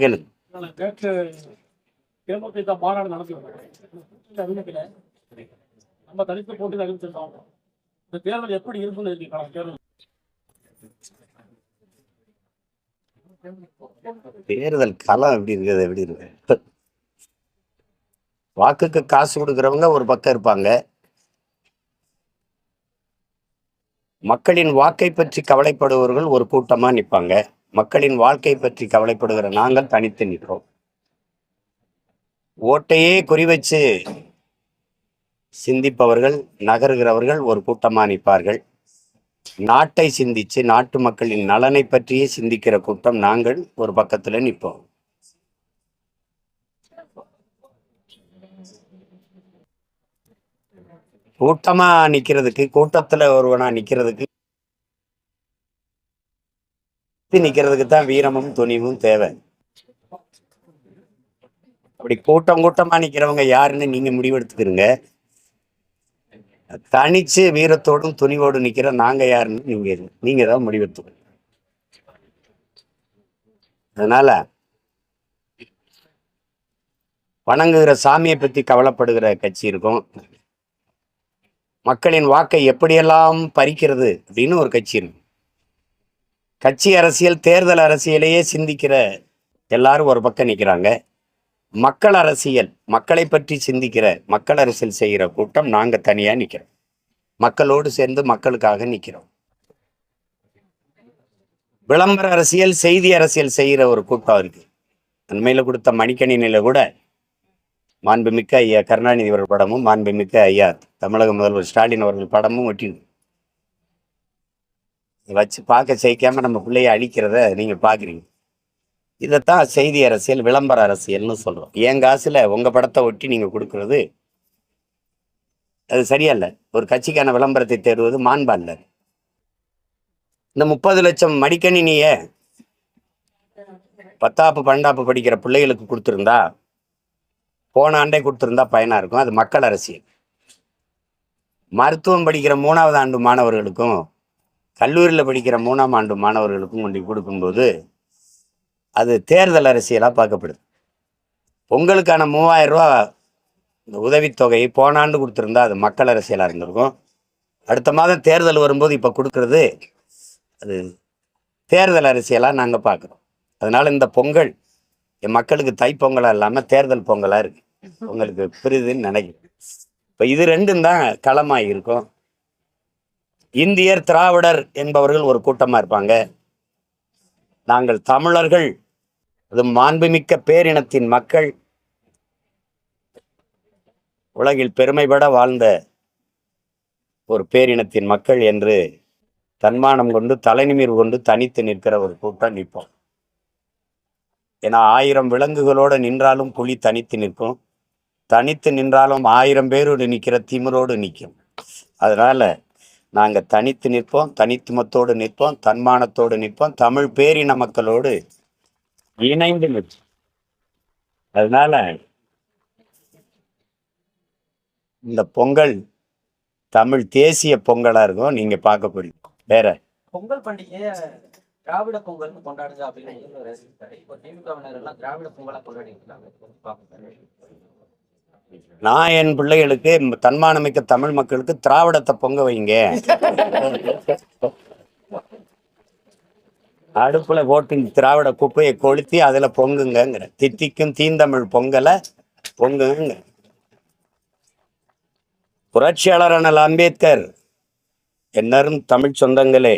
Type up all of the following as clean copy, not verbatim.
கேளுங்க. நேற்று தேமுதிக மாநாடு நடத்தி நம்ம தனித்து போட்டி அறிவிச்சிருக்கோம். இந்த தேர்தல் எப்படி இருக்குன்னு இருக்கீங்க? தேர்தல் களம் எப்படி இருக்குது, எப்படி இருக்கு? வாக்குக்கு காசு கொடுக்கறவங்க ஒரு பக்கம் இருப்பாங்க. மக்களின் வாக்கை பற்றி கவலைப்படுபவர்கள் ஒரு கூட்டமா நிற்பாங்க. மக்களின் வாழ்க்கை பற்றி கவலைப்படுகிற நாங்கள் தனித்து நிற்கிறோம். ஓட்டையே குறி வச்சு சிந்திப்பவர்கள், நகருகிறவர்கள் ஒரு கூட்டமா நிற்பார்கள். நாட்டை சிந்திச்சு நாட்டு மக்களின் நலனை பற்றியே சிந்திக்கிற கூட்டம் நாங்கள் ஒரு பக்கத்துல நிற்போம். கூட்டமா நிக்கிறதுக்கு, கூட்டத்துல ஒருவனா நிக்கிறதுக்கு தான் வீரமும் துணிவும் தேவை. அப்படி கூட்டம் கூட்டமா நிக்கிறவங்க யாருன்னு நீங்க முடிவெடுத்துக்கிறீங்க. தனிச்சு வீரத்தோடும் துணிவோடும் நிக்கிற நாங்க யாருன்னு நீங்க தான் முடிவெடுத்துக்கணும். அதனால வணங்குகிற சாமியை பத்தி கவலைப்படுகிற கட்சி இருக்கும். மக்களின் வாக்கை எப்படியெல்லாம் பறிக்கிறது அப்படின்னு ஒரு கட்சி இருக்கு. கட்சி அரசியல், தேர்தல் அரசியலையே சிந்திக்கிற எல்லாரும் ஒரு பக்கம் நிற்கிறாங்க. மக்கள் அரசியல், மக்களை பற்றி சிந்திக்கிற மக்கள் அரசியல் செய்கிற கூட்டம் நாங்க தனியா நிக்கிறோம். மக்களோடு சேர்ந்து மக்களுக்காக நிக்கிறோம். விளம்பர அரசியல், செய்தி அரசியல் செய்கிற ஒரு கூட்டம் இருக்கு. அண்மையில கொடுத்த மணிக்கணினில கூட மாண்புமிக்க ஐயா கருணாநிதி அவர்கள் படமும், மாண்புமிக்க ஐயா தமிழக முதல்வர் ஸ்டாலின் அவர்கள் படமும் ஒட்டி வச்சு பார்க்க செய்யாம நம்ம பிள்ளைய அழிக்கிறத நீங்க பாக்குறீங்க. இதைத்தான் செய்தி அரசியல், விளம்பர அரசியல்னு சொல்றோம். என் காசுல உங்க படத்தை ஒட்டி நீங்க கொடுக்கறது அது சரியா இல்லை. ஒரு கட்சிக்கான விளம்பரத்தை தேடுவது மாண்பா இல்லை. இந்த 30 லட்சம் மடிக்கணினிய 10ஆப்பு 12ஆப்பு படிக்கிற பிள்ளைகளுக்கு கொடுத்துருந்தா, போன ஆண்டே கொடுத்துருந்தா பயனா இருக்கும். அது மக்கள் அரசியல். மருத்துவம் படிக்கிற 3ஆவது ஆண்டு மாணவர்களுக்கும் கல்லூரியில் படிக்கிற 3ஆம் ஆண்டு மாணவர்களுக்கும் கொண்டு கொடுக்கும்போது அது தேர்தல் அரசியலா பார்க்கப்படுது. பொங்கலுக்கான 3000 ரூபா உதவித்தொகை போன ஆண்டு கொடுத்துருந்தா அது மக்கள் அரசியலா இருந்திருக்கும். அடுத்த மாதம் தேர்தல் வரும்போது இப்ப கொடுக்கறது அது தேர்தல் அரசியலா நாங்க பார்க்கிறோம். அதனால இந்த பொங்கல் என் மக்களுக்கு தைப்பொங்கலா இல்லாம தேர்தல் பொங்கலா இருக்கு. உங்களுக்கு புரியுதுன்னு நினைக்கிறேன். இப்ப இது ரெண்டும் தான் களமா இருக்கும். இந்தியர், திராவிடர் என்பவர்கள் ஒரு கூட்டமா இருப்பாங்க. நாங்கள் தமிழர்கள், அது மாண்புமிக்க பேரினத்தின் மக்கள், உலகில் பெருமைப்பட வாழ்ந்த ஒரு பேரினத்தின் மக்கள் என்று தன்மானம் கொண்டு தலைநிமிர்வு கொண்டு தனித்து நிற்கிற ஒரு கூட்டம் நிற்போம். ஏன்னா 1000 விலங்குகளோடு நின்றாலும் புலி தனித்து நிற்கும். தனித்து நின்றாலும் 1000 பேரோடு நிற்கிற திமிரோடு நிற்கும். அதனால நாங்க தனித்து நிற்போம், தனித்துவத்தோடு நிற்போம், தன்மானத்தோடு நிற்போம், தமிழ் பேரின மக்களோடு இணைந்து நிற்போம். அதனால இந்த பொங்கல் தமிழ் தேசிய பொங்கலா இருக்கும். நீங்க பார்க்க போறீங்க. வேற பொங்கல் பண்டிகையை திராவிட பொங்கல்னு கொண்டாடுங்க அப்படின்னு திமுகவினர் எல்லாம் திராவிட பொங்கலா கொண்டாடி இருக்காங்க. நான் என் பிள்ளைகளுக்கு, தன்மானமிக்க தமிழ் மக்களுக்கு திராவிடத்தை பொங்க வைங்க. அடுப்புல போட்டு திராவிட குப்பையை கொளுத்தி அதுல பொங்குங்கிற தித்திக்கும் தீந்தமிழ் பொங்கலை பொங்குங்க. புரட்சியாளர் அண்ணல் அம்பேத்கர், என்னரும் தமிழ் சொந்தங்களே,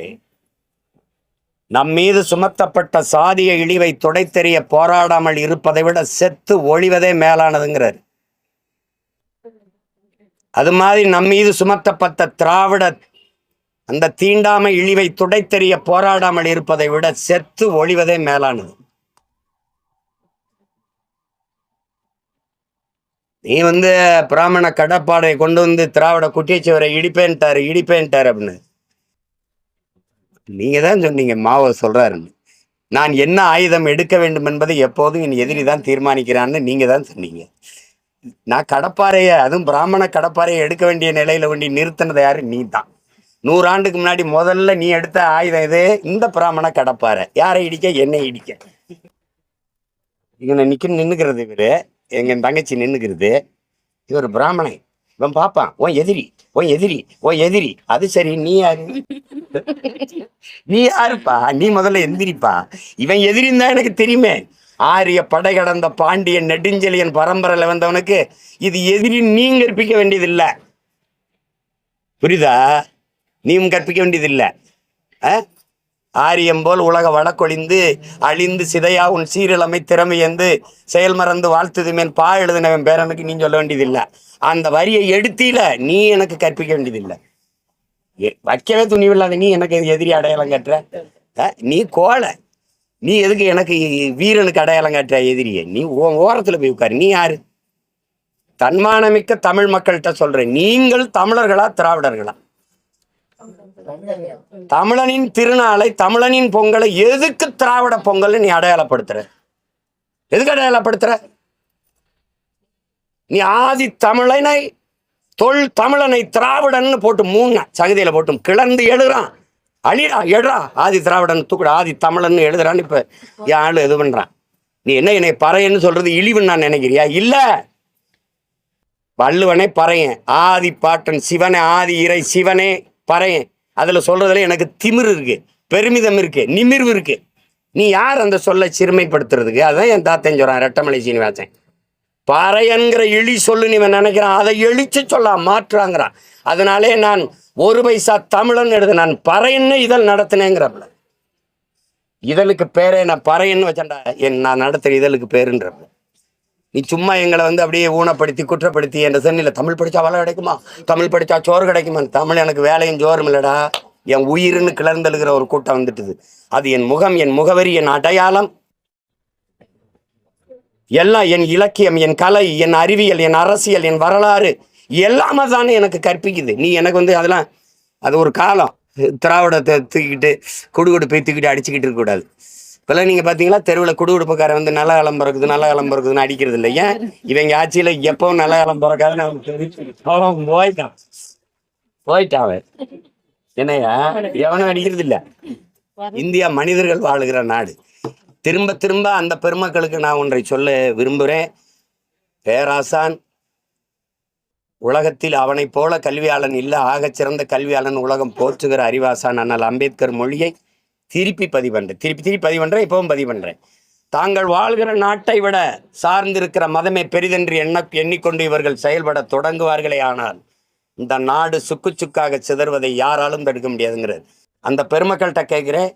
நம் மீது சுமத்தப்பட்ட சாதிய இழிவை துடைத்தெறிய போராடாமல் இருப்பதை விட செத்து ஒழிவதே மேலானதுங்கிறார். அது மாதிரி நம் மீது சுமத்தப்பட்ட திராவிட அந்த தீண்டாமை இழிவை துடைத்தெறிய போராடாமல் இருப்பதை விட செத்து ஒழிவதே மேலானது. நீ பிராமண கடப்பாடை கொண்டு திராவிட குட்டியச்சுவரை இடிப்பேன்ட்டாரு அப்படின்னு நீங்க தான் சொன்னீங்க. மாவோ சொல்றாருன்னு, நான் என்ன ஆயுதம் எடுக்க வேண்டும் என்பதை எப்போதும் என் எதிரி தான் தீர்மானிக்கிறான்னு நீங்க தான் சொன்னீங்க. நான் கடப்பாறைய, அதுவும் பிராமண கடப்பாறையை எடுக்க வேண்டிய நிலையில வேண்டி நிறுத்தினது யாரு? நீ தான். 100 ஆண்டுக்கு முன்னாடி முதல்ல நீ எடுத்த ஆயுதம் இது, இந்த பிராமண கடப்பாறை. யாரை இடிக்க? என்னை இடிக்க. இவனை நின்னுக்கிறது இவரு, எங்க தங்கச்சி நின்னுக்கிறது. இவர் பிராமணன், இவன் பாப்பான் ஓ எதிரி, ஓ எதிரி, ஓ எதிரி. அது சரி, நீ யாரு? நீ யாருப்பா? நீ முதல்ல எந்திரிப்பா. இவன் எதிரின்னு தான் எனக்கு தெரியுமே. ஆரிய படை கடந்த பாண்டியன் நெடுஞ்செழியன் பரம்பரையில வந்தவனுக்கு இது எதிரி நீங்க கற்பிக்க வேண்டியதில்லை. புரியுதா? நீயும் கற்பிக்க வேண்டியதில்லை. ஆரியம் போல் உலக வழக்கொழிந்து அழிந்து சிதையா உன் சீரழமை திறமையந்து செயல் மறந்து வாழ்த்துது மேல் பா எழுதினவன் பேரனுக்கு நீ சொல்ல வேண்டியதில்லை. அந்த வரியை எடுத்தீல, நீ எனக்கு கற்பிக்க வேண்டியதில்லை. வைக்கவே துணிவில்லாத நீ எனக்கு எதிரி அடையாளம் காட்டுற? நீ கோலை, நீ எதுக்கு எனக்கு வீரனுக்கு அடையாளம் காட்டுற எதிரியை? நீ ஓரத்துல போய் உட்காரு. நீ யாரு? தன்மானமிக்க தமிழ் மக்கள்கிட்ட சொல்றேன், நீங்கள் தமிழர்களா திராவிடர்களா? தமிழனின் திருநாளை, தமிழனின் பொங்கலை எதுக்கு திராவிட பொங்கல் நீ அடையாளப்படுத்துற? எதுக்கு அடையாளப்படுத்துற? நீ ஆதி தமிழனை தமிழனை திராவிடன்னு போட்டு 3 சகதியில போட்டு கிளர்ந்து எழுதுறான். அழிடா எடுறா, ஆதி திராவிடன் தூக்குடா, ஆதி தமிழன்னு எழுதுறான்னு இப்ப என் ஆளு இது பண்றான். நீ என்னை பறையன்னு சொல்றது இழிவுன்னு நான் நினைக்கிறியா? இல்ல, வள்ளுவனே பறையன், ஆதி பாட்டன் சிவனே, ஆதி இறை சிவனே பறையன். அதுல சொல்றதுல எனக்கு திமிரு இருக்கு, பெருமிதம் இருக்கு, நிமிர்வு இருக்கு. நீ யார் அந்த சொல்லை சிறுமைப்படுத்துறதுக்கு? அதான் என் தாத்தன் சொல்றான், ரெட்டமலை சீனிவாசன். பறையன்கிற இழி சொல்லு நீ நினைக்கிறான், அதை எழுச்சி சொல்ல மாற்றாங்கிறான். அதனாலே நான் 1 பைசா தமிழன் எழுது, நான் பறையன்னு இதழ் நடத்தினேங்கிறப்ப. இதழுக்கு பேரே நான் பறையன்னு வச்சேன்டா, நான் நடத்துற இதழுக்கு பேருன்றப்ப. நீ சும்மா எங்களை அப்படியே ஊனப்படுத்தி குற்றப்படுத்தி என்ற சொன்னில, தமிழ் படித்தா வேலை கிடைக்குமா, தமிழ் படித்தா சோறு கிடைக்குமா? தமிழ் எனக்கு வேலையும் சோறும் இல்லடா, என் உயிர்னு கிளர்ந்தெழுகிற ஒரு கூட்டம் வந்துட்டுது. அது என் முகம், என் முகவரி, என் அடையாளம், எல்லாம் என் இலக்கியம், என் கலை, என் அறிவியல், என் அரசியல், என் வரலாறு எல்லாமே தானே எனக்கு கற்பிக்குது. நீ எனக்கு அதெல்லாம் அது ஒரு காலம், திராவிடத்தை தூக்கிட்டு குடுகுடுப்பை தூக்கிட்டு அடிச்சுக்கிட்டு இருக்கக்கூடாது. இப்போல்லாம் நீங்கள் பார்த்தீங்களா, தெருவில் குடுகுடுப்புக்காரன் நல்ல காலம் பிறக்குது, நல்ல காலம் பிறக்குதுன்னு அடிக்கிறது இல்லை. ஏன்? இவங்க ஆட்சியில் எப்பவும் நல்ல காலம் பிறக்காதுன்னு அவன் போயிட்டான். என்னையா எவனும் அடிக்கிறது இல்லை. இந்தியா மனிதர்கள் வாழுகிற நாடு. திரும்ப திரும்ப அந்த பெருமக்களுக்கு நான் ஒன்றை சொல்ல விரும்புகிறேன். பேராசான் உலகத்தில் அவனை போல கல்வியாளன் இல்லை, ஆகச்சிறந்த கல்வியாளன் உலகம் போற்றுகிற அறிவாசான் அண்ணல் அம்பேத்கர் மொழியை திருப்பி பதிவு பண்ணுறேன், இப்பவும் பதிவு பண்ணுறேன். தாங்கள் வாழ்கிற நாட்டை விட சார்ந்திருக்கிற மதமே பெரிதென்று எண்ணிக்கொண்டு இவர்கள் செயல்பட தொடங்குவார்களே, ஆனால் இந்த நாடு சுக்கு சுக்காக சிதறுவதை யாராலும் தடுக்க முடியாதுங்கிறது. அந்த பெருமக்கள்கிட்ட கேட்குறேன்,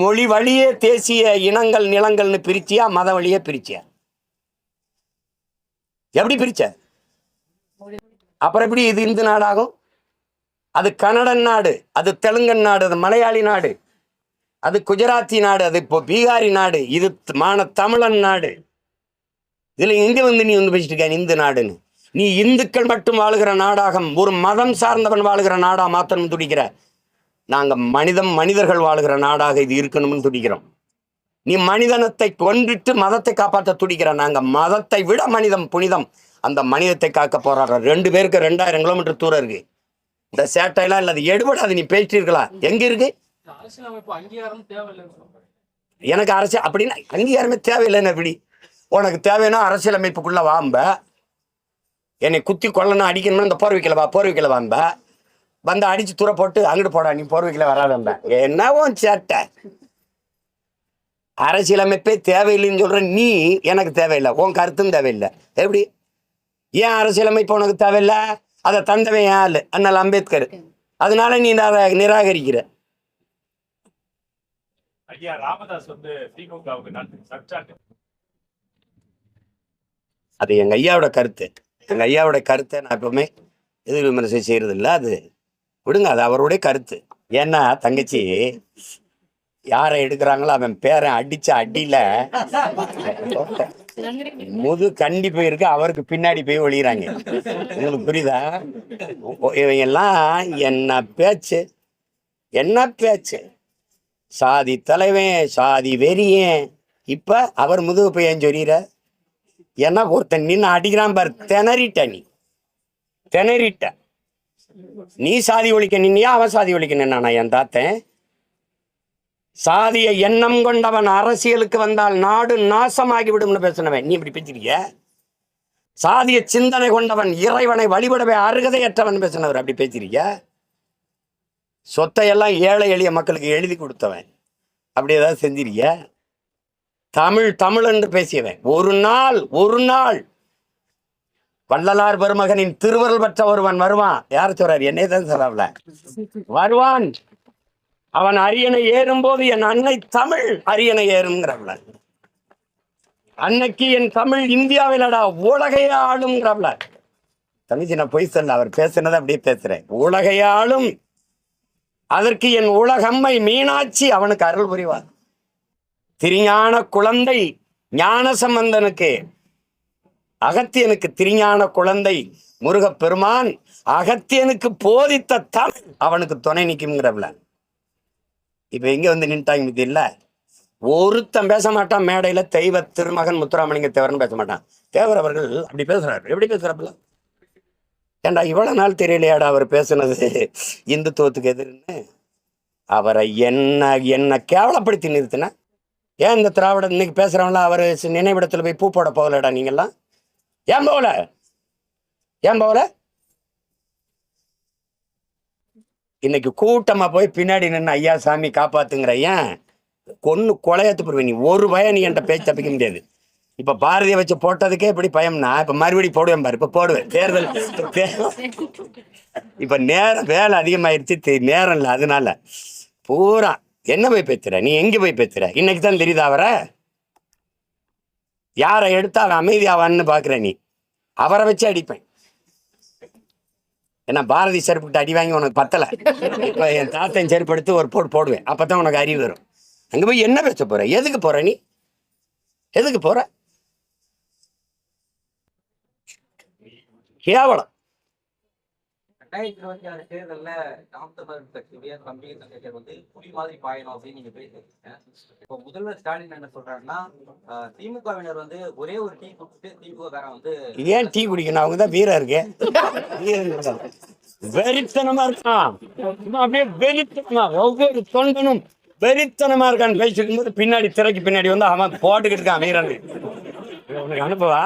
மொழி வழியே தேசிய இனங்கள் நிலங்கள்னு பிரிச்சியா, மத வழியே பிரிச்சியா? எப்படி பிரிச்ச? அப்புறம் எப்படி இது இந்து நாடாகும்? அது கன்னடன் நாடு, அது தெலுங்கன் நாடு, அது மலையாளி நாடு, அது குஜராத்தி நாடு, அது இப்போ பீகாரி நாடு, இது தமிழன் நாடு. இதுல எங்க நீ பேசிட்டு இருக்க இந்து நாடுன்னு? நீ இந்துக்கள் மட்டும் வாழுகிற நாடாக, ஒரு மதம் சார்ந்தவன் வாழுகிற நாடா மாத்தணும் துடிக்கிற. நாங்க மனிதர்கள் வாழுகிற நாடாக இது இருக்கணும்னு துடிக்கிறோம். நீ மனிதனத்தை கொன்றுட்டு மதத்தை காப்பாற்ற துடிக்கிற. நாங்க மதத்தை விட மனிதம் புனிதம், அந்த மனிதத்தை காக்க போறாரு. 2 பேருக்கு 2000 கிலோமீட்டர் தூரம் இருக்கு. இந்த சேட்டையெல்லாம் இல்லாத எடுபடாது. நீ பேசிட்டு இருக்கலாம். எங்க இருக்கு அரசியலமைப்பு அங்கீகாரம் தேவையில்லை? எனக்கு அரசியல் அப்படின்னா அங்கீகாரமே தேவையில்லைன்னு எப்படி? உனக்கு தேவைன்னா அரசியலமைப்புக்குள்ள வாம்ப, என்னை குத்தி கொல்லணும் அடிக்கணும்னு இந்த போர்வைக்கில வாம்ப வந்து அடிச்சு தூர போட்டு அங்கிட்டு போடா, நீ போர்வைக்கில வராதம்ப. என்னவோ சேட்டை. அரசியலமைப்பே தேவையில்லைன்னு சொல்ற நீ, எனக்கு தேவையில்லை, உன் கருத்தும் தேவையில்லை. எப்படி? ஏன் அரசியலமைப்பு உனக்கு தேவையில்லை? அதை தந்தவன் யாரு? அண்ணல் அம்பேத்கர். அதனால நீ அதை நிராகரிக்கிற. ஐயா ராமதாஸ் திமுகவுக்கு அது எங்க ஐயாவோட கருத்து. எங்க ஐயாவோட கருத்தை நான் எப்பவுமே எதிர் விமர்சனம் செய்யறது இல்லை. அது விடுங்க, அது அவருடைய கருத்து. ஏன்னா தங்கச்சி யாரை எடுக்கிறாங்களோ அவன் பேரன் அடிச்ச அடியில கண்டி போயிருக்கு, அவருக்கு பின்னாடி போய் ஒழிகிறாங்க. உங்களுக்கு புரியுதா? இவங்க எல்லாம் என்ன பேச்சு, சாதி தலைவன், சாதி வெறியன். இப்ப அவர் முதுகு போய் ஏன் சொல்லிற? ஏன்னா ஒருத்தன் நின்று அடிக்கிறான் பாரு, திணறிட்ட. நீ சாதி ஒழிக்க நின்னியா, அவன் சாதி ஒழிக்க நின்னானா? என் தாத்தன் சாதிய எண்ணம் கொண்டவன் அரசியலுக்கு வந்தால் நாடு நாசமாகி விடும்னு பேசினவன் நீ இப்படி பேசிருக்க. சாதிய சிந்தனை கொண்டவன் இறைவனை வழிபடவே அருகதையற்றவன் பேசினவர் அப்படி பேசிருக்க. சொத்தையெல்லாம் ஏழை எளிய மக்களுக்கு எழுதி கொடுத்தவன் அப்படி ஏதாவது செஞ்சிருக்க. தமிழ் தமிழ் என்று பேசியவன் ஒரு நாள் வள்ளலார் பெருமகனின் திருவருள் பெற்ற ஒருவன் வருவான். யார சொல்றாரு? என்னை தான் சொல்றாப்ல. வருவான், அவன் அரியணை ஏறும் போது என் அன்னை தமிழ் அரியணை ஏறுங்கிறாப்ல. அன்னைக்கு என் தமிழ் இந்தியாவிலடா உலகையே ஆளுங்கிறாப்ல. தங்கச்சி நான் பொய் சொல்ல, அவர் பேசுனதை அப்படியே பேசுறேன். உலகையே ஆளும், அதற்கு என் உலகம்மை மீனாட்சி அவனுக்கு அருள் புரிவார். திருஞான குழந்தை ஞான சம்பந்தனுக்கு, அகத்தியனுக்கு திருஞான குழந்தை முருகப்பெருமான் அகத்தியனுக்கு போதித்த தமிழ் அவனுக்கு துணை நிற்கும்ங்கிறவள. இப்ப எங்க வந்து நின்ட்டாங்க இல்ல. ஒருத்தன் பேச மாட்டான் மேடையில தெய்வ திருமகன் முத்துராமலிங்க தேவர்னு பேச மாட்டான். தேவர் அவர்கள் அப்படி பேசுறாரு. எப்படி பேசுறாப்புல? ஏண்டா இவ்வளவு நாள் தெரியலையாடா அவர் பேசுனது இந்துத்துவத்துக்கு எதிர்ன்னு? அவரை என்ன கேவலப்படுத்தி நிறுத்தின. ஏன் இந்த திராவிட இன்னைக்கு பேசுறவங்கள அவர் நினைவிடத்துல போய் பூ போட போகலடா நீங்கெல்லாம்? ஏன் போகல? இன்னைக்கு கூட்டமா போய் பின்னாடி நின்று ஐயா சாமி காப்பாத்துங்கிற ஏன் கொன்னு கொலையத்து போடுவேன். நீ ஒரு பயம் நீ என்கிட்ட பேச்சு தப்பிக்க முடியாது. இப்ப பாரதியை வச்சு போட்டதுக்கே இப்படி பயம்னா இப்ப மறுபடியும் போடுவேன் பாரு. இப்ப போடுவேன். தேர்தல் இப்ப நேரம் வேலை அதிகமாயிருச்சு, நேரம் இல்லை. அதனால பூரா என்ன போய் பேசுற நீ? எங்க போய் பேசுற? இன்னைக்கு தான் தெரியுதா அவரை? யாரை எடுத்தா அவன் அமைதியாவான்னு பாக்குற நீ? அவரை வச்சு அடிப்பேன். ஏன்னா பாரதி செருப்புக்கிட்ட அடி வாங்கி உனக்கு பத்தலை. இப்போ என் தாத்தன் செருப்பு எடுத்து ஒரு போடுவேன். அப்பதான் உனக்கு அறிவு வரும். அங்க போய் என்ன பேச போற? எதுக்கு போற நீ? எதுக்கு போற? கேவலம். 2026 தேர்தல்ல நாம் தமிழர் கட்சியுடைய தம்பி தங்கையர் வந்து புலி மாதிரி பாயணும் அப்படின்னு நீங்க பேசிருக்கீங்க. இப்போ முதல்வர் ஸ்டாலின் என்ன சொல்றாருன்னா, திமுகவினர் வந்து ஒரே ஒரு டீ குடிச்சிட்டு திமுக காரன் வந்து ஏன் டீ குடிக்கணும்? அவங்கதான் வீரா இருக்கு. வெறித்தனமா இருக்கான். அப்படியே வெறித்தனமா ஒவ்வொரு தொண்டனும் வெறித்தனமா இருக்கான்னு பேசிக்கும் போது பின்னாடி திரைக்கு பின்னாடி வந்து அவன் போட்டுக்கிட்டு இருக்கான் வீரன். உனக்கு அனுப்பவா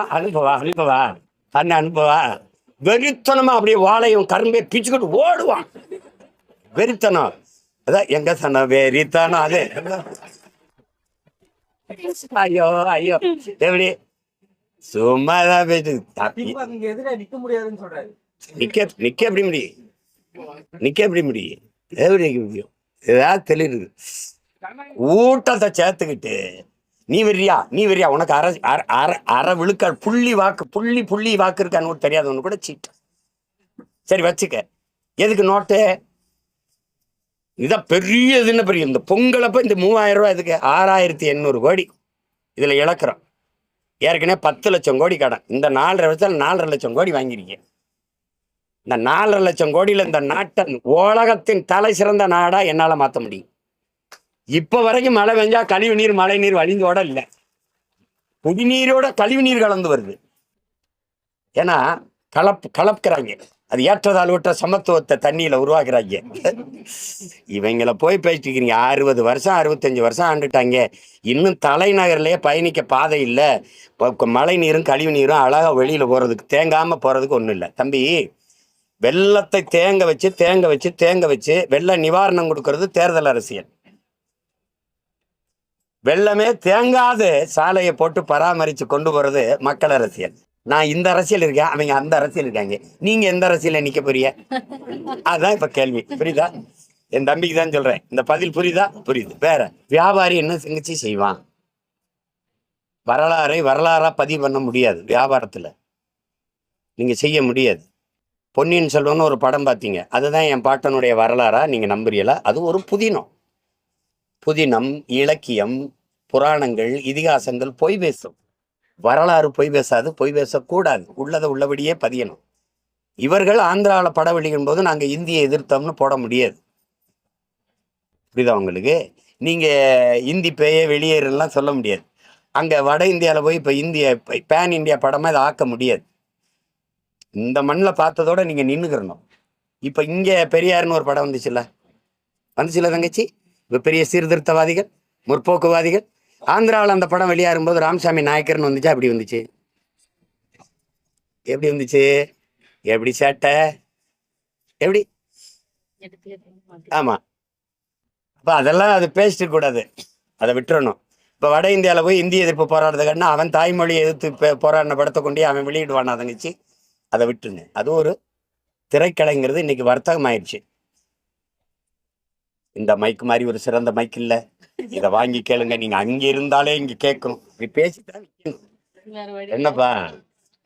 அனுப்பவா வெறித்தனமா அப்படியே வாழையும் கரும்பே பிச்சுக்கிட்டு ஓடுவான். வெறித்தனம். அதான் எங்க சொன்ன வெறித்தனம். அது ஐயோ எப்படி சும்மாதான் பேசு. எதிராக நிக்க முடியாதுன்னு சொல்றாரு. நிக்க எப்படி முடியும்? எப்படி நிக்க முடியும்? ஏதாவது தெளிவு ஊட்டத்தை சேர்த்துக்கிட்டு நீ வரியா உனக்கு அரை விழுக்காடு புள்ளி வாக்கு இருக்கான்னு தெரியாதவனு கூட சீட்டு. சரி வச்சுக்க. எதுக்கு நோட்டு? இதான் பெரிய பெரிய இந்த பொங்கலப்ப இந்த 3000 ரூபாய் எதுக்கு? 6800 கோடி இதுல இழக்கிறோம். ஏற்கனவே 10 லட்சம் கோடி கடன். இந்த 4.5 வருஷத்துல 4.5 லட்சம் கோடி வாங்கியிருக்கேன். இந்த 4.5 லட்சம் கோடியில இந்த நாட்டை உலகத்தின் தலை சிறந்த நாடா என்னால மாற்ற முடியும். இப்ப வரைக்கும் மழை பெஞ்சா கழிவு நீர் மழை நீர் வழிந்தோட இல்லை, குடிநீரோட கழிவு நீர் கலந்து வருது. ஏன்னா கலப்புக்கிறாங்க. அது ஏற்றதாழ்வற்ற சமத்துவத்தை தண்ணியில உருவாக்குறாங்க. இவங்களை போய் பேசிக்கிறீங்க. 60 வருஷம் 65 வருஷம் ஆண்டுட்டாங்க. இன்னும் தலைநகர்லயே பயணிக்க பாதை இல்லை. மழை நீரும் கழிவு நீரும் அழகா வெளியில போறதுக்கு தேங்காம போறதுக்கு ஒண்ணும் இல்லை. தம்பி, வெள்ளத்தை தேங்க வச்சு வெள்ள நிவாரணம் கொடுக்கறது தேர்தல் அரசியல். வெள்ளமே தேங்காது சாலையை போட்டு பராமரித்து கொண்டு போறது மக்கள் அரசியல். நான் இந்த அரசியல் இருக்கேன், அவங்க அந்த அரசியல் இருக்காங்க. நீங்க எந்த அரசியல நிக்க போறிய? அதுதான் இப்ப கேள்வி. புரியுதா? என் தம்பிக்கு தான் சொல்றேன். இந்த பதில் புரியுதா? புரியுது. வேற வியாபாரி என்ன செஞ்சு செய்வான்? வரலாறா பதிவு பண்ண முடியாது. வியாபாரத்துல நீங்க செய்ய முடியாது. பொன்னியின் செல்வன் ஒரு படம் பார்த்தீங்க. அதுதான் என் பாட்டனுடைய வரலாறா நீங்க நம்புறீங்களா? அது ஒரு புதினம், இலக்கியம், புராணங்கள், இதிகாசங்கள் பொய் பேசும். வரலாறு பொய் பேசாது, பொய் பேசக்கூடாது. உள்ளதை உள்ளபடியே பதியணும். இவர்கள் ஆந்திராவில் படம் வெளியிடும் போது நாங்கள் இந்தியை எதிர்த்தோம்னு போட முடியாது. புரியுதா உங்களுக்கு? நீங்க இந்தி பேயே வெளியேறலாம் சொல்ல முடியாது. அங்க வட இந்தியாவில் போய் இப்போ பேன் இந்தியா படமா இதை ஆக்க முடியாது. இந்த மண்ணில் பார்த்ததோட நீங்க நின்றுக்கிறணும். இப்போ இங்கே பெரியார்னு ஒரு படம் வந்துச்சுல்ல தங்கச்சி? பெரிய சீர்திருத்தவாதிகள், முற்போக்குவாதிகள். ஆந்திராவில் அந்த படம் வெளியாகும்போது ராமசாமி நாயக்கர்னு வந்துச்சா? அப்படி வந்துச்சு. எப்படி வந்துச்சு? எப்படி சேட்டை? எப்படி? ஆமாம். அப்போ அதெல்லாம் அது பேசிட்டு கூடாது, அதை விட்டுறணும். இப்போ வட இந்தியாவில் போய் இந்திய எதிர்ப்பு போராடுறதுக்கான அவன் தாய்மொழியை எதிர்த்து போராடின படத்தை கொண்டு அவன் வெளியிடுவான், அதை நினச்சி அதை விட்டுருங்க. அது ஒரு திரைக்கலைங்கிறது இன்னைக்கு வர்த்தகம் ஆயிடுச்சு. இந்த மைக் மாதிரி ஒரு சிறந்த மைக் இல்லை, இதை வாங்கி கேளுங்க, நீங்கள் அங்கே இருந்தாலே இங்கே கேட்கும். இப்படி பேசித்தான் என்னப்பா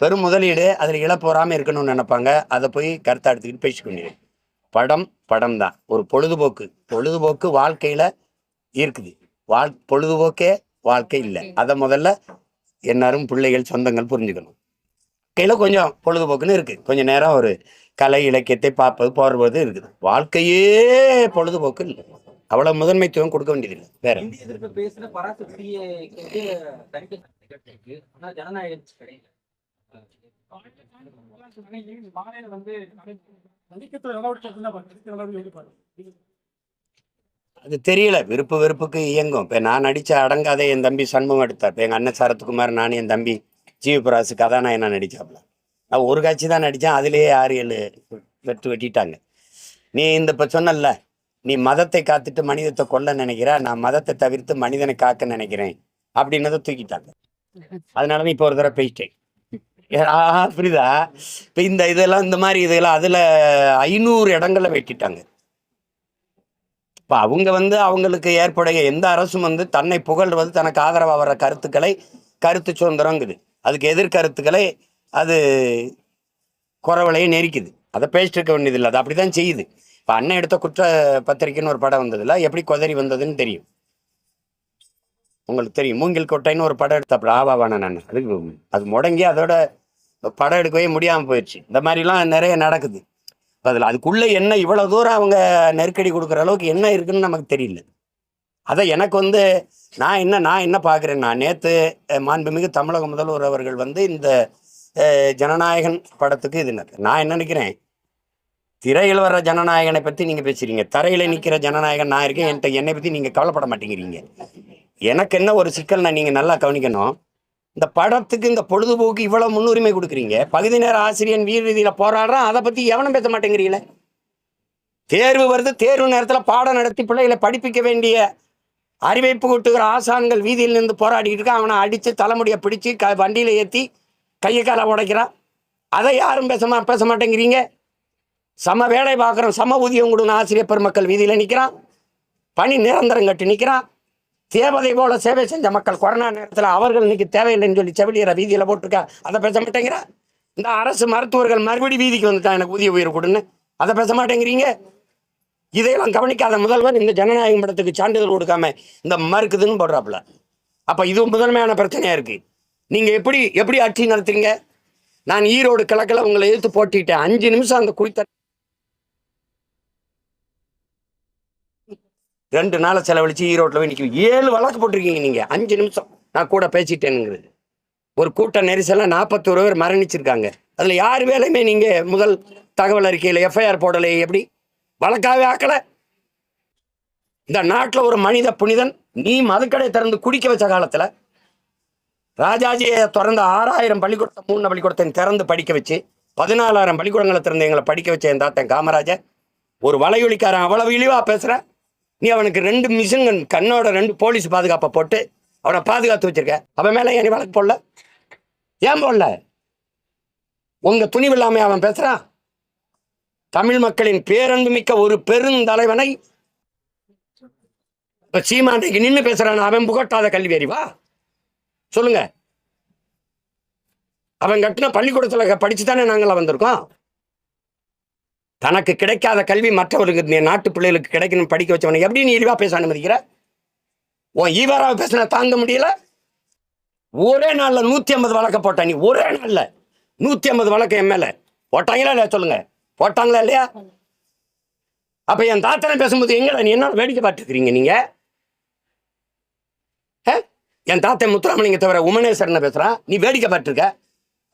பெரும் முதலீடு, அதில் இழப்பு வராமல் இருக்கணும்னு நினைப்பாங்க. அதை போய் கருத்தை எடுத்துக்கிட்டு பேசிக்கொண்டு படம் படம் தான் ஒரு பொழுதுபோக்கு வாழ்க்கையில் இருக்குது. பொழுதுபோக்கே வாழ்க்கை இல்லை. அதை முதல்ல எல்லாரும் பிள்ளைகள் சொந்தங்கள் புரிஞ்சுக்கணும். கையில் கொஞ்சம் பொழுதுபோக்குன்னு இருக்குது, கொஞ்சம் நேரம் ஒரு கலை இலக்கியத்தை பார்ப்பது போடுறது இருக்குது. வாழ்க்கையே பொழுதுபோக்கு இல்லை, அவ்வளோ முதன்மைத்துவம் கொடுக்க வேண்டியதில்லை. வேற இந்திய எதிர்ப்பு பேசுன பராசக்தியை ஜனநாயகம் கிடையாது. அது தெரியல, வெறுப்புக்கு இயங்கும். இப்போ நான் நடித்த அடங்காதே என் தம்பி சண்முகம் எடுத்தார். இப்போ எங்கள் அண்ணன் சரத்குமார், நான், என் தம்பி ஜீவபிராசு கதாநாயகனா நடித்தாப்புல. நான் ஒரு காட்சி தான் நடித்தேன், அதுலேயே 6-7 வெட்டிட்டாங்க. நீ இப்போ சொன்னல, நீ மதத்தை காத்துட்டு மனிதத்தை கொல்ல நினைக்கிற, நான் மதத்தை தவிர்த்து மனிதனை காக்க நினைக்கிறேன் அப்படின்னதை தூக்கிட்டாங்க. அதனால தான் இப்போ ஒரு தடவை போயிட்டேன். புரியுதா? இப்போ இதெல்லாம் இந்த மாதிரி இதெல்லாம் அதில் 500 இடங்கள்ல வெட்டிட்டாங்க. இப்போ அவங்க அவங்களுக்கு ஏற்படைய எந்த அரசும் தன்னை புகழ்வது, தனக்கு ஆதரவாக வர்ற கருத்துக்களை கருத்து சுதந்திரங்குது, அதுக்கு எதிர்கருத்துக்களை அது குறவலையை நெரிக்குது. அதை பேசிட்டு இருக்க வேண்டியதில்லை, அது அப்படி தான் செய்யுது. இப்போ அண்ணன் எடுத்த குற்ற பத்திரிக்கைன்னு ஒரு படம் வந்ததில்ல, எப்படி கொதறி வந்ததுன்னு தெரியும் உங்களுக்கு. தெரியும், மூங்கில் கொட்டைன்னு ஒரு படம் எடுத்தாப்புல ஆவாவான நான். அது முடங்கி அதோட படம் எடுக்கவே முடியாமல் போயிடுச்சு. இந்த மாதிரிலாம் நிறைய நடக்குது. அதில் அதுக்குள்ளே என்ன இவ்வளோ தூரம் அவங்க நெருக்கடி கொடுக்குற அளவுக்கு என்ன இருக்குன்னு நமக்கு தெரியல. அதை எனக்கு நான் என்ன பார்க்குறேன், நான் நேற்று மாண்புமிகு தமிழக முதல்வர் அவர்கள் இந்த ஜனநாயகன் படத்துக்கு இது நான் என்ன நினைக்கிறேன், திரையில் வர்ற ஜனநாயகனை பற்றி நீங்கள் பேசுகிறீங்க, தரையில் நிற்கிற ஜனநாயகன் நான் இருக்கேன், என்னை பற்றி நீங்கள் கவலைப்பட மாட்டேங்கிறீங்க. எனக்கு என்ன ஒரு சிக்கல்னா, நீங்கள் நல்லா கவனிக்கணும், இந்த படத்துக்கு இந்த பொழுதுபோக்கு இவ்வளோ முன்னுரிமை கொடுக்குறீங்க. பகுதி நேர ஆசிரியன் வீர் ரீதியில் போராடுறான், அதை பற்றி எவனும் பேச மாட்டேங்கிறீங்களே. தேர்வு வருது, தேர்வு நேரத்தில் பாடம் நடத்தி பிள்ளைகளை படிப்பிக்க வேண்டிய அறிவிப்பு கூட்டுகிற ஆசான்கள் வீதியில் நின்று போராடிக்கிட்டு இருக்கான். அவனை அடித்து தலைமுடியை பிடிச்சி வண்டியில் ஏற்றி கையை காலை உடைக்கிறான். அதை யாரும் பேச மாட்டேங்கிறீங்க. சம வேலை பார்க்குறோம், சம ஊதியம் கொடுங்க ஆசிரியர் பெருமக்கள் வீதியில் நிற்கிறான், பணி நிரந்தரம் கட்டி நிற்கிறான். தேவதை போல சேவை செஞ்ச மக்கள் கொரோனா நேரத்தில் அவர்கள் இன்னைக்கு தேவையில்லைன்னு சொல்லி செவிலியரை வீதியில் போட்டிருக்கா, அதை பேச மாட்டேங்கிறா. இந்த அரசு மருத்துவர்கள் மறுபடி வீதிக்கு வந்துட்டான், எனக்கு ஊதிய உயர்வு கொடுன்னு, அதை பேச மாட்டேங்கிறீங்க. இதையெல்லாம் கவனிக்காத முதல்வர் இந்த ஜனநாயகம் படத்துக்கு சான்றிதழ் கொடுக்காம இந்த மறுக்குதுன்னு போடுறாப்புல. அப்போ இது முதன்மையான பிரச்சனையாக இருக்குது. நீங்கள் எப்படி ஆட்சி நடத்துறீங்க? நான் ஈரோடு கிழக்கில் உங்களை எதிர்த்து போட்டிட்டேன், 5 நிமிஷம் அந்த குளித்த 2 நாளை செலவழித்து ஈரோட்டில் போய் நிற்கும். 7 வழக்கு போட்டிருக்கீங்க நீங்கள், 5 நிமிஷம் நான் கூட பேசிட்டேனுங்கிறது. ஒரு கூட்ட நெரிசலில் 41 பேர் மரணிச்சிருக்காங்க. அதில் யார் வேலையுமே நீங்கள் முதல் தகவல் அறிக்கையில் எஃப்ஐஆர் போடலை, எப்படி வழக்காகவே ஆக்கலை? இந்த நாட்டில் ஒரு மனித புனிதன், நீ மதுக்கடை திறந்து குடிக்க வச்ச காலத்தில் ராஜாஜியை திறந்த 6000 பள்ளிக்கூடத்தை 3 பள்ளிக்கூடத்தை திறந்து படிக்க வச்சு 14,000 பள்ளிக்கூடங்களை திறந்து எங்களை படிக்க வச்ச என் தாத்தன் காமராஜர் ஒரு வலையொலிக்காரன் அவ்வளவு இழிவாக பேசுகிற நீ. அவனுக்கு 2 மிஷின் கண்ணோட 2 போலீஸ் பாதுகாப்பை போட்டு அவனை பாதுகாத்து வச்சிருக்க. அவன் மேலே ஏன் வழக்கு போடல? ஏன் போடல? உங்க துணிவு இல்லாம அவன் பேசுறான். தமிழ் மக்களின் பேரன்பு மிக்க ஒரு பெருந்தலைவனை சீமாண்டைக்கு நின்று பேசுறான். அவன் புகட்டாத கல்வி அறிவா சொல்லுங்க? அவன் கட்டின பள்ளிக்கூடத்தில் படிச்சு தானே நாங்களாம் வந்திருக்கோம். தனக்கு கிடைக்காத கல்வி மற்றவர்களுக்கு நாட்டு பிள்ளைகளுக்கு கிடைக்கணும் படிக்க வச்சவனை எப்படி நீ இழிவா பேச அனுமதிக்கிற? உன் ஈவராவை பேசினா தாங்க முடியல. ஒரே நாளில் 150 வழக்க போட்ட நீ, ஒரே நாளில் 150 வழக்கு என் மேல போட்டாங்களா இல்லையா? சொல்லுங்க, போட்டாங்களா இல்லையா? அப்ப என் தாத்தனை பேசும்போது எங்கடா நீ என்ன வேடிக்கை பார்த்துக்கிறீங்க நீங்க? என் தாத்தன் முத்துராமலிங்க தவிர உமனேஸ்வரனை பேசுறான், நீ வேடிக்கை பார்த்துருக்க.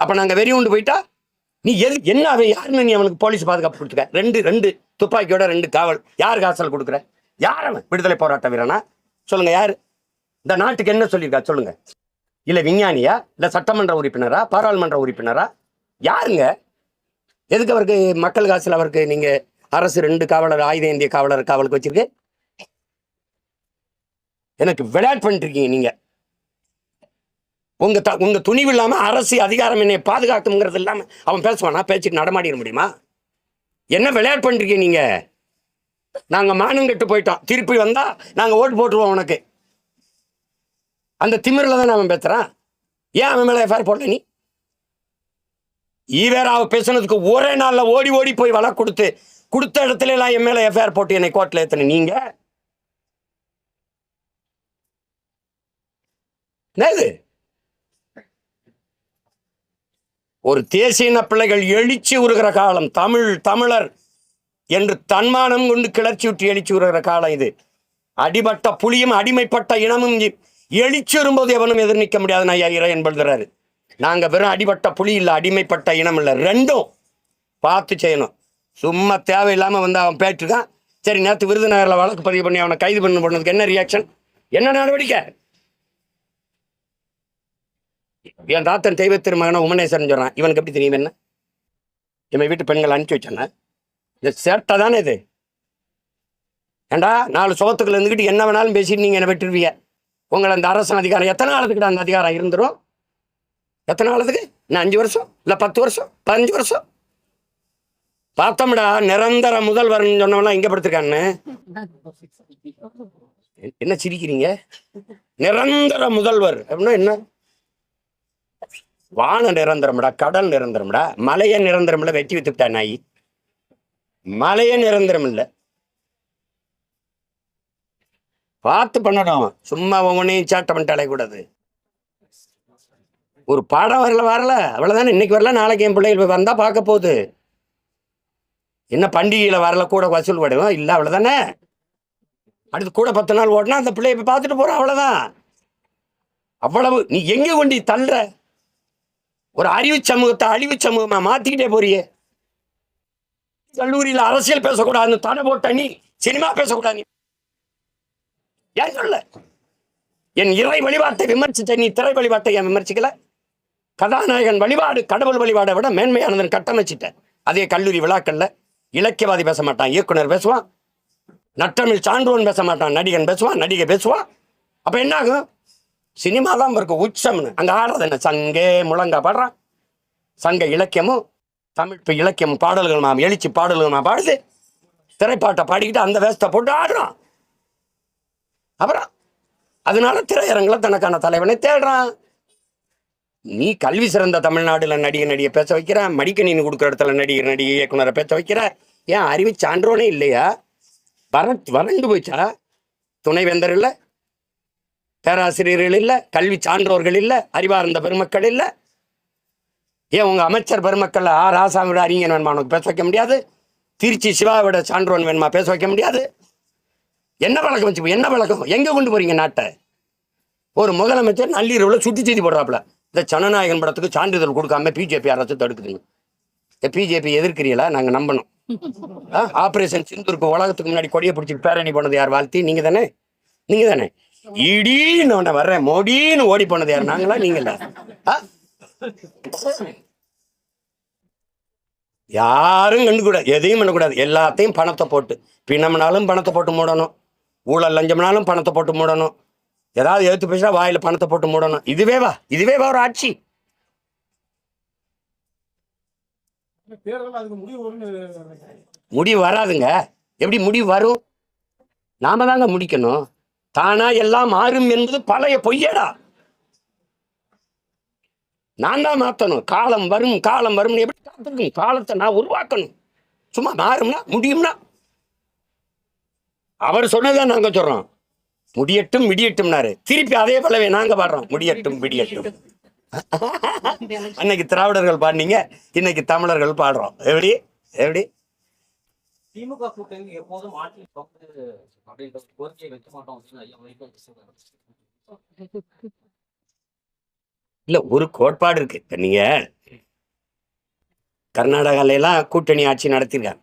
அப்ப நாங்க வெறி உண்டு போயிட்டா நீ எதுக்கு என்ன அவன் யாருன்னு நீ அவனுக்கு போலீஸ் பாதுகாப்பு கொடுத்துருக்க? 2 துப்பாக்கியோட 2 காவல், யார் காசல் கொடுக்குற? யார் அவன்? விடுதலை போராட்ட வீரனா? சொல்லுங்க, யாரு? இந்த நாட்டுக்கு என்ன சொல்லியிருக்கா சொல்லுங்க. இல்ல விஞ்ஞானியா, இல்ல சட்டமன்ற உறுப்பினரா, பாராளுமன்ற உறுப்பினரா? யாருங்க? எதுக்கு அவருக்கு மக்கள் காசுல அவருக்கு நீங்க அரசு 2 காவலர், ஆயுத ஏந்திய காவலர் காவலுக்கு வச்சிருக்கு? எனக்கு விளையாட்டு பண்ணிட்டு இருக்கீங்க நீங்க. உங்க துணிவு இல்லாம அரசு அதிகாரம் என்னை பாதுகாக்குங்கிறது இல்லாம அவன் பேசுவானா? பேச்சுக்கு நடமாடிட முடியுமா? என்ன விளையாட்டு பண்ணிருக்கீங்க நீங்க? நாங்க மானம் கெட்டு போயிட்டோம், திருப்பி வந்தா நாங்க ஓட்டு போட்டுருவோம் உனக்கு. அந்த திமிரில தான் அவன் பேசுறான். ஏன் அவன் மேல எஃப்ஐஆர் போடல? நீ ஈவேராவை பேசுனதுக்கு ஒரே நாள்ல ஓடி ஓடி போய் வழக்கு கொடுத்த இடத்துல எல்லாம் என் மேல எஃப்ஐஆர் போட்டு என்னை கோர்ட்ல ஏத்தன நீங்க. என்னது? ஒரு தேசிய பிள்ளைகள் எழுச்சி உருகிற காலம், தமிழர் என்று தன்மானம் கொண்டு கிளர்ச்சி விட்டு எழுச்சி உருகிற காலம் இது. அடிபட்ட புலியும் அடிமைப்பட்ட இனமும் எழுச்சி வரும்போது எவனும் எதிர் நிற்க முடியாது ஐயா இறையன் பல்கிறாரு. நாங்க வெறும் அடிபட்ட புலி இல்லை, அடிமைப்பட்ட இனம் இல்லை, ரெண்டும் பார்த்து செய்யணும். சும்மா தேவையில்லாம வந்து அவன் பேட்டுருக்கான். சரி, நேற்று விருதுநகரில் வழக்கு பதிவு பண்ணி அவனை கைது பண்ணதுக்கு என்ன ரியாக்ஷன், என்ன நடவடிக்கை? என் தாத்தன் தெய்வ திருமகனை உமனேஸ்வரன் சொல்றான். இவனுக்கு எப்படி தெரியும்? என்ன என் வீட்டு பெண்களை அனுப்பிச்சு வச்சானே? இந்த சேட்டை தானே இது. ஏண்டா 4 சோத்துக்கள் இருந்துக்கிட்டு என்ன வேணாலும் பேசிட்டு நீங்க என்ன வெட்டுருவீங்க. உங்களை அந்த அரசு அதிகாரம் எத்தனை காலத்துக்கிட்ட அந்த அதிகாரம் இருந்துரும்? எத்தனை காலத்துக்கு? இன்னும் 5 வருஷம் இல்லை 10 வருஷம் 15 வருஷம் பார்த்தோம்டா. நிரந்தர முதல்வர்னு சொன்னவெல்லாம் இங்க படுத்திருக்கான்னு என்ன சிரிக்கிறீங்க? நிரந்தர முதல்வர் அப்படின்னா என்ன? வான நிரந்தரம்டா, கடல் நிரந்தரம்டா, மலைய நிரந்தரம் இல்ல, வெட்டி வித்துட்டா நாய். மலைய நிரந்தரம் இல்ல, பார்த்து பண்ணணும். சும்மா ஒவ்வொன்னையும் சேட்டை பண்ணிட்டு அலையக்கூடாது. ஒரு பாடம் வரல அவ்வளவுதானே. இன்னைக்கு வரல, நாளைக்கு என் பிள்ளைகள் வந்தா பார்க்க போகுது. என்ன பண்டிகையில வரல கூட வசூல் படுவோம் இல்ல, அவ்வளவுதானே. அடுத்து கூட 10 நாள் ஓடனா அந்த பிள்ளைய போய் பார்த்துட்டு போறோம், அவ்வளவுதான். அவ்வளவு நீ எங்க கொண்டு தள்ளுற? ஒரு அறிவு சமூகத்தை அழிவு சமூகமா மாத்திக்கிட்டே போறியே. கல்லூரியில் அரசியல் பேசக்கூடாது தடை போட்ட நீ, சினிமா பேசக்கூடாது நீ ஏன் சொல்ல? என் இறை வழிபாட்டை விமர்சித்த நீ திரை வழிபாட்டை ஏன் விமர்சிக்கல? கதாநாயகன் வழிபாடு கடவுள் வழிபாடை விட மேன்மையானதுன்னு கட்டமைச்சிட்ட. அதே கல்லூரி விழாக்கள்ல இலக்கியவாதி பேச மாட்டான், இயக்குனர் பேசுவான். நற்றமிழ் சான்றோன் பேச மாட்டான், நடிகன் பேசுவான், நடிகை பேசுவான். அப்ப என்ன ஆகும்? சினிமா தான் இருக்கு உச்சம்னு. அங்க ஆடுறது என்ன? சங்கே முழங்கா பாடுறான். சங்க இலக்கியமும் தமிழ் இலக்கியமும் பாடல்களுமா, எழுச்சி பாடல்களுமா பாடுது. திரைப்பாட்டை பாடிக்கிட்டு அந்த வேஸ்ட்டை போட்டு ஆடுறான். அப்புறம் அதனால திரையரங்குல தனக்கான தலைவனை தேடுறான். நீ கல்வி சிறந்த தமிழ்நாடுல நடிகை பேச வைக்கிற, மடிக்கணினி கொடுக்குற இடத்துல நடிகை இயக்குனரை பேச வைக்கிற. ஏன் அறிவு சான்றோனே இல்லையா? வறண்டு போயிச்சா? துணைவேந்தர் இல்லை, பேராசிரியர்கள் இல்லை, கல்வி சான்றோர்கள் இல்லை, அறிவார்ந்த பெருமக்கள் இல்லை. ஏன் உங்க அமைச்சர் பெருமக்கள் ராசாவிட அறிஞன் வேணுமா உனக்கு பேச வைக்க முடியாது? திருச்சி சிவாவிட சான்றோன் வேணுமா பேச வைக்க முடியாது? என்ன வழக்கம் வச்சு, என்ன வழக்கம்? எங்க கொண்டு போறீங்க நாட்டை? ஒரு முதலமைச்சர் நள்ளிரவுல சுட்டி செய்தி போடுறாப்புல. இந்த ஜனநாயகன் படத்துக்கு சான்றிதழ் கொடுக்காம பிஜேபி அரசு தடுக்குதுங்க. பிஜேபி எதிர்க்கிறீங்களா? நாங்க நம்பணும். ஆபரேஷன் சிந்தூருக்கு உலகத்துக்கு முன்னாடி கொடியை பிடிச்சிட்டு பேரணி போனது யார்? வாழ்த்தி நீங்க தானே, நீங்க தானே. இடின்னு உன்னை வர்றேன் மோடின்னு ஓடி போனது யார்? நாங்களா நீங்களா? யாரும் கண்டுக்கூடாது, எதையும் பண்ணக்கூடாது. எல்லாத்தையும் பணத்தை போட்டு, பிணம்னாலும் பணத்தை போட்டு மூடணும், ஊழல் லஞ்சம்னாலும் பணத்தை போட்டு மூடணும், ஏதாவது எடுத்து பேசினா வாயில பணத்தை போட்டு மூடணும். இதுவேவா ஒரு ஆட்சி? முடிவு வராதுங்க. எப்படி முடிவு வரும்? நாம தாங்க முடிக்கணும். தானா எல்லாம் மாறும் என்பது பழைய பொய்யடா. நான் தான் மாத்தணும். காலம் வரும் எப்படி காத்திருக்கும்? காலத்தை நான் உருவாக்கணும். சும்மா மாறும்னா முடியும்னா அவர் சொன்னதான் நாங்க சொல்றோம். முடியட்டும் விடியட்டும்னாரு. திருப்பி அதே போலவே நாங்க பாடுறோம், முடியட்டும் விடியட்டும். அன்னைக்கு திராவிடர்கள் பாடினீங்க, இன்னைக்கு தமிழர்கள் பாடுறோம். எப்படி எப்படி? திமுக கூட்டணி எப்போதும் ஆட்சி அப்படின்ற கோரிக்கையை வைக்க மாட்டோம். இல்ல, ஒரு கோட்பாடு இருக்கு. இப்ப நீங்க கர்நாடகால எல்லாம் கூட்டணி ஆட்சி நடத்திருக்காங்க.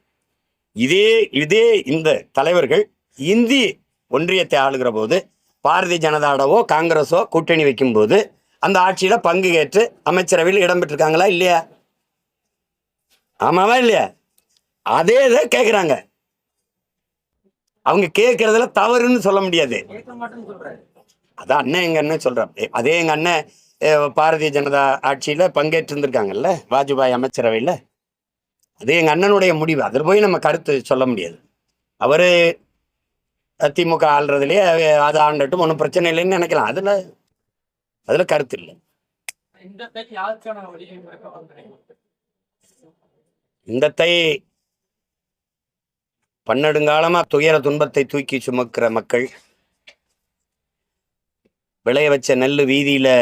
இதே இந்த தலைவர்கள் இந்தி ஒன்றியத்தை ஆளுகிற போது பாரதிய ஜனதாவோ காங்கிரஸோ கூட்டணி வைக்கும்போது அந்த ஆட்சியில் பங்கு ஏற்று அமைச்சரவையில் இடம்பெற்றிருக்காங்களா இல்லையா? ஆமாவா இல்லையா? அதே இதை கேட்குறாங்க. அவங்க கேட்கறதுல தவறுன்னு சொல்ல முடியாது. கேட்க மாட்டேன்னு சொல்றாரு. அதான் அண்ணன் எங்கள் அண்ணன் சொல்கிறேன். அதே எங்கள் அண்ணன் பாரதிய ஜனதா ஆட்சியில் பங்கேற்று இருந்திருக்காங்கல்ல, வாஜ்பாய் அமைச்சரவையில். அது எங்கள் அண்ணனுடைய முடிவு. அதில் போய் நம்ம கருத்து சொல்ல முடியாது. அவர் திமுக ஆள்றதுலேயே அது ஆண்டட்டும் ஒன்றும் பிரச்சனை இல்லைன்னு நினைக்கலாம். அதில் கருத்து இல்லை. இந்த தை யாருக்கான வழிமுறை? இந்த தை பன்னெடுங்காலமாக துயர துன்பத்தை தூக்கி சுமக்கிற மக்கள், விளைய வச்ச நெல் வீதியில்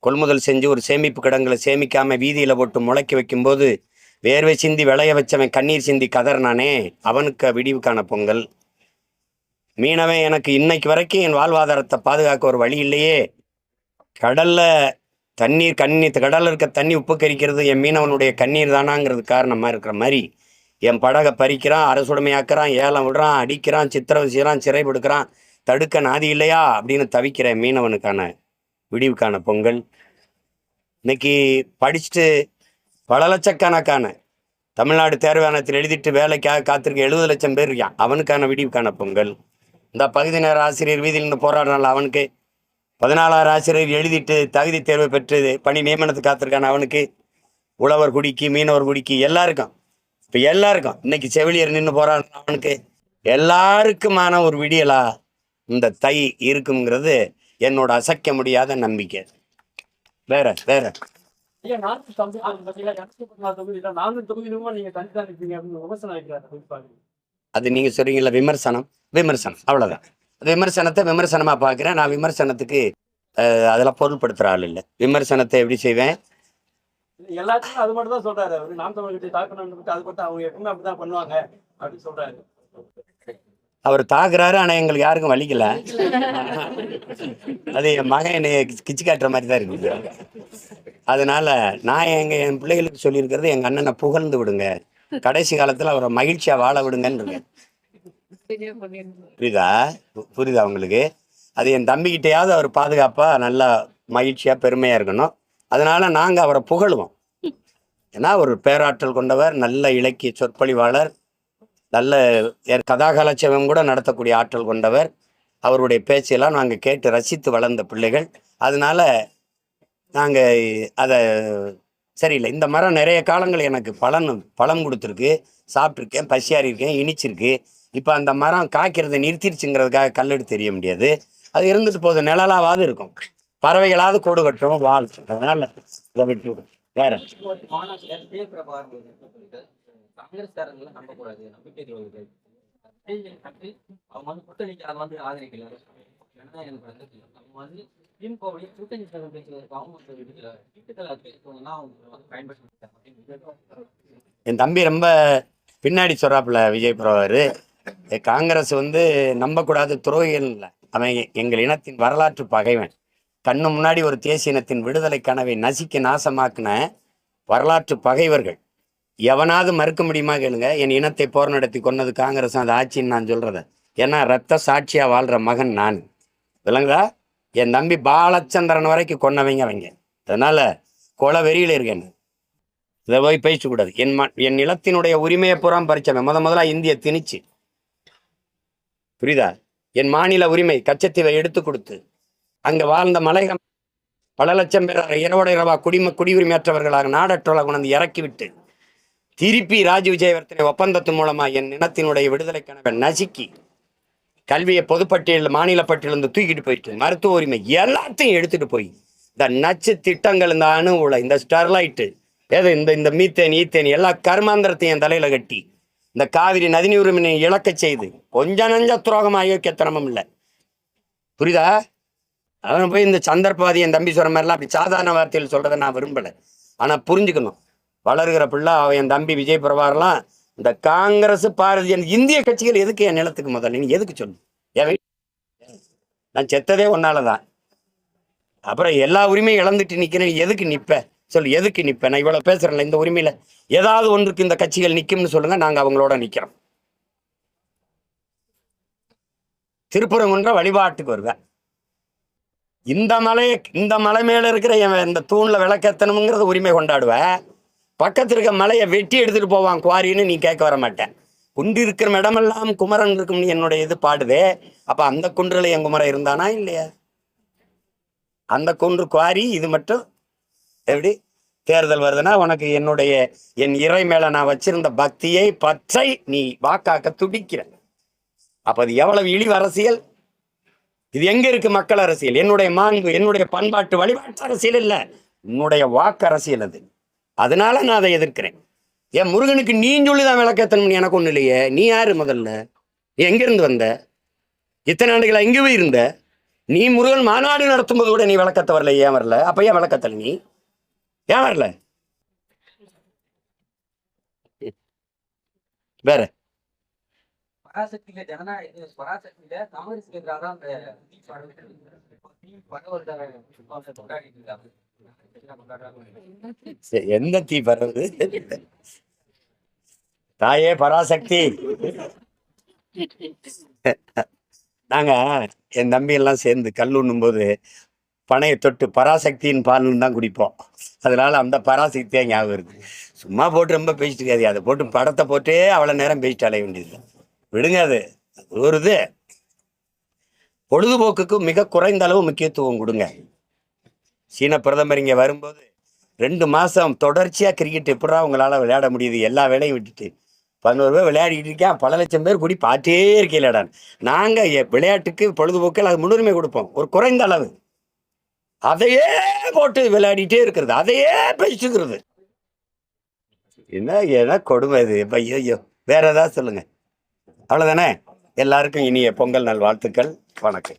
கொள்முதல் செஞ்சு ஒரு சேமிப்பு கிடங்களை சேமிக்காமல் வீதியில் போட்டு முளைக்க வைக்கும்போது வேர்வை சிந்தி விளைய வச்சவன் கண்ணீர் சிந்தி கதறினானே, அவனுக்கு விடிவுக்கான பொங்கல். மீனவன் எனக்கு இன்னைக்கு வரைக்கும் என் வாழ்வாதாரத்தை பாதுகாக்க ஒரு வழி இல்லையே, கடலில் இருக்க தண்ணி உப்பு கரிக்கிறது என் மீனவனுடைய கண்ணீர் தானாங்கிறது காரணமாக இருக்கிற மாதிரி என் படகை பறிக்கிறான், அரசுடைமையாக்குறான், ஏலம் விடுறான், அடிக்கிறான், சித்திரவதை செய்கிறான், சிறைப்படுக்கிறான், தடுக்க நாதி இல்லையா அப்படின்னு தவிக்கிற மீனவனுக்கான விடிவுக்கான பொங்கல். இன்னைக்கு படிச்சுட்டு பல லட்சக்கணக்கான தமிழ்நாடு தேர்வாணத்தில் எழுதிட்டு வேலைக்காக காத்திருக்க 70 லட்சம் பேர் இருக்கான், அவனுக்கான விடிவுக்கான பொங்கல். இந்த பகுதி நேர ஆசிரியர் வீதியில் நின்று போராடுறாள், அவனுக்கு 14,000 ஆசிரியர் எழுதிட்டு தகுதி தேர்வு பெற்று பணி நியமனத்துக்கு காத்திருக்கான அவனுக்கு, உழவர் குடிக்கு மீனவர் குடிக்கு எல்லாருக்கும், இப்போ எல்லாருக்கும் இன்னைக்கு செவிலியர் நின்று போராடுறான் அவனுக்கு, எல்லாருக்குமான ஒரு விடியலா இந்த தை இருக்குங்கிறது என்னோட அசைக்க முடியாத நம்பிக்கை. வேற ஐயா, 4 தொகுதியில 4 தொகுதியிலுமா நீங்க தனித்தான் இருப்பீங்க அப்படின்னு விமர்சனம் வைக்கிறாரு. அது நீங்க சொல்றீங்கல்ல விமர்சனம் அவ்வளவுதான். விமர்சனத்தை விமர்சனமா பார்க்கிறேன். நான் விமர்சனத்துக்கு அதெல்லாம் பொருள்படுத்துற ஆள் இல்லை. விமர்சனத்தை எப்படி செய்வேன்? எல்லாத்தையும் அது மட்டும் தான் சொல்றாரு அவரு. நாம் தமிழ் தாக்கணும், அது மட்டும் அவங்க எப்பவுமே அப்படிதான் பண்ணுவாங்க அப்படின்னு சொல்றாரு. அவர் தாக்குறாரு, ஆனா எங்களுக்கு யாருக்கும் வலிக்கல. அது என் மகன் என்னை கிச்சு காட்டுற மாதிரி தான் இருக்குது. அதனால நான் என் பிள்ளைகளுக்கு சொல்லியிருக்கிறது, எங்க அண்ணனை புகழ்ந்து விடுங்க, கடைசி காலத்துல அவரை மகிழ்ச்சியா வாழ விடுங்கன்னு. புரியுதா உங்களுக்கு? அது என் தம்பிக்கிட்டையாவது அவர் பாதுகாப்பா நல்லா மகிழ்ச்சியா பெருமையா இருக்கணும். அதனால நாங்க அவரை புகழுவோம். ஏன்னா ஒரு பேராற்றல் கொண்டவர், நல்ல இலக்கிய சொற்பொழிவாளர், நல்ல கதாகலட்சேபம் கூட நடத்தக்கூடிய ஆற்றல் கொண்டவர். அவருடைய பேச்செல்லாம் நாங்கள் கேட்டு ரசித்து வளர்ந்த பிள்ளைகள். அதனால நாங்கள் அதை சரியில்லை. இந்த மரம் நிறைய காலங்கள் எனக்கு பழம் கொடுத்துருக்கு, சாப்பிட்ருக்கேன், பசியாரி இருக்கேன், இனிச்சிருக்கு. இப்போ அந்த மரம் காய்க்கிறத நிறுத்திடுச்சுங்கிறதுக்காக கல்லெடுத்து தெரிய முடியாது. அது இருந்துட்டு போகுது, நிழலாவது இருக்கும், பறவைகளாவது கூடு கட்டும் வாழ்க்கை. அதனால இதை விட்டு வேற காங்கிரஸ்காரங்களாம் நம்பக்கூடாது, நம்பிக்கை துரோகிகள் அவங்க வந்து கூட்டணிக்கு அதை வந்து ஆதரிக்கல. ஏன்னா எனக்கு வந்து அவங்க வந்து திமுகவுடைய கூட்டணி பேசுவதற்கு அவங்க வீட்டுக்களை பேசுவதெல்லாம் அவங்க வந்து பயன்படுத்தி. என் தம்பி ரொம்ப பின்னாடி சொல்றாப்புல விஜய் பிரபாகர். காங்கிரஸ் வந்து நம்பக்கூடாது, துரோகிகள் இல்லை, அவன் எங்கள் இனத்தின் வரலாற்று பகைவன். கண்ணு முன்னாடி ஒரு தேசிய இனத்தின் விடுதலை கனவை நசிக்க நாசமாக்குன வரலாற்று பகைவர்கள். எவனாவது மறுக்க முடியுமா கேளுங்க? என் இனத்தை போர் நடத்தி கொன்னது காங்கிரஸ், அது ஆட்சின்னு நான் சொல்றத. ஏன்னா ரத்த சாட்சியா வாழ்ற மகன் நான், விளங்குதா? என் தம்பி பாலச்சந்திரன் வரைக்கும் கொன்னவங்க அவங்க. அதனால கொலை வெறியில இருக்கேன், இதை போய் பேசக்கூடாது. என் நிலத்தினுடைய உரிமையை புறம் பறிச்சவன் முதல்ல இந்திய திணிச்சு, புரியுதா? என் மாநில உரிமை கச்சத்தீவை எடுத்து கொடுத்து அங்க வாழ்ந்த மலைகம் பல லட்சம் பேர் இரவோட இரவா குடியுரிமையற்றவர்களாக நாடற்றவர்களாக கொண்டு இறக்கிவிட்டு திருப்பி ராஜீவ் ஜெயவர்தனை ஒப்பந்தத்தின் மூலமா என் இனத்தினுடைய விடுதலை கனவை நசுக்கி கல்வியை பொதுப்பட்டியல் மாநில பட்டியலிருந்து தூக்கிட்டு போயிட்டு மருத்துவ உரிமை எல்லாத்தையும் எடுத்துட்டு போய் இந்த நச்சு திட்டங்கள், இந்த அணு உலை, இந்த ஸ்டெர்லைட்டு, இந்த மீத்தேன் ஈத்தேன் எல்லா கர்மாந்திரத்தையும் என் தலையில கட்டி இந்த காவிரி நதிநீர் உரிமையை இழக்க செய்து கொஞ்ச நஞ்ச துரோகம் அயோக்கியத்தனமும் இல்லை, புரியுதா? அவன் போய் இந்த சந்தர்ப்பாதி என் தம்பி சொல்ற மாதிரிலாம் அப்படி சாதாரண வார்த்தையில் சொல்றதை நான் விரும்பலை. ஆனா புரிஞ்சுக்கணும், வளர்கிற பிள்ளை அவன் என் தம்பி விஜய் பிரபாகர்லாம் இந்த காங்கிரஸ் பாரதிய இந்திய கட்சிகள் எதுக்கு என் நிலத்துக்கு முதல்ல நீ எதுக்கு சொல்லு? நான் செத்ததே ஒன்னாலதான். அப்புறம் எல்லா உரிமையும் இழந்துட்டு நிக்கிறேன், எதுக்கு நிப்ப சொல்லு? எதுக்கு நிப்ப? நான் இவ்வளவு பேசுறேன்ல, இந்த உரிமையில ஏதாவது ஒன்றுக்கு இந்த கட்சிகள் நிக்கும்னு சொல்லுங்க, நாங்க அவங்களோட நிக்கிறோம். திருப்பரங்குன்ற வழிபாட்டுக்கு வருவேன். இந்த மலை மேல இருக்கிற இந்த தூண்ல விளக்கேத்தணுங்கிறத உரிமை கொண்டாடுவேன். பக்கத்தில் இருக்க மலையை வெட்டி எடுத்துட்டு போவான் குவாரின்னு நீ கேட்க வர மாட்டேன். குன்று இருக்கிற இடமெல்லாம் குமரன் இருக்கும்னு என்னுடைய இது பாடுதே. அப்ப அந்த குன்றுல என் குமரன் இருந்தானா இல்லையா? அந்த குன்று குவாரி இது மட்டும் எப்படி தேர்தல் வருதுன்னா உனக்கு என் இறை மேல நான் வச்சிருந்த பக்தியை பற்றை நீ வாக்காக்க துடிக்கிற. அப்ப அது எவ்வளவு இழிவு அரசியல். இது எங்க இருக்கு மக்கள் அரசியல்? என்னுடைய மாண்பு, என்னுடைய பண்பாட்டு வழிபாட்டு அரசியல் இல்ல, உன்னுடைய வாக்கு அரசியல் அது. அதனால நான் அதை எதிர்க்கிறேன். என் முருகனுக்கு நீ சொல்லிதான் விளக்கத்தணும் எனக்கு ஒண்ணு இல்லையே. நீ யாரு முதல்ல? நீ எங்கிருந்து வந்த? இத்தனை ஆண்டுகளா எங்க போய் இருந்த? நீ முருகன் மாநாடு நடத்தும் போது கூட நீ விளக்கத்த வரல, ஏன் வரல? அப்ப ஏன் விளக்கத்தல? நீ ஏன் வரல? வேற பராசக்தியில ஜனநாயக பராசக்தியில காங்கிரஸுக்கு எதிராக தான் அந்த கொண்டாடிட்டு இருக்காங்க. எந்த தீ பரவுது? தாயே பராசக்தி. நாங்க என் தம்பி எல்லாம் சேர்ந்து கல்லுண்ணும் போது பனையை தொட்டு பராசக்தியின் பால்னு தான் குடிப்போம். அதனால அந்த பராசக்தியாக ஞாபகம் இருக்கு. சும்மா போட்டு ரொம்ப பேசிட்டு இருக்காது. அதை போட்டு படத்தை போட்டே அவ்வளோ நேரம் பேசிட்டு அலைய வேண்டியது. விடுங்க, அது ஒரு இது. பொழுதுபோக்குக்கு மிக குறைந்த அளவு முக்கியத்துவம் கொடுங்க. சீன பிரதமர் இங்கே வரும்போது 2 மாதம் தொடர்ச்சியாக கிரிக்கெட் எப்படா உங்களால் விளையாட முடியுது? எல்லா வேலையும் விட்டுட்டு 11 பேர் விளையாடிட்டு இருக்கேன், பல லட்சம் பேர் கூடி பார்த்தே இருக்கீங்களாடான். நாங்கள் விளையாட்டுக்கு பொழுதுபோக்கில் அது முன்னுரிமை கொடுப்போம், ஒரு குறைந்த அளவு. அதையே போட்டு விளையாடிட்டே இருக்கிறது, அதையே பேசிக்கிறது. என்ன கொடுமை இது. இப்போ ஐயோ, வேற ஏதாவது சொல்லுங்க. அவ்வளோதானே. எல்லாருக்கும் இனிய பொங்கல் நல் வாழ்த்துக்கள். வணக்கம்.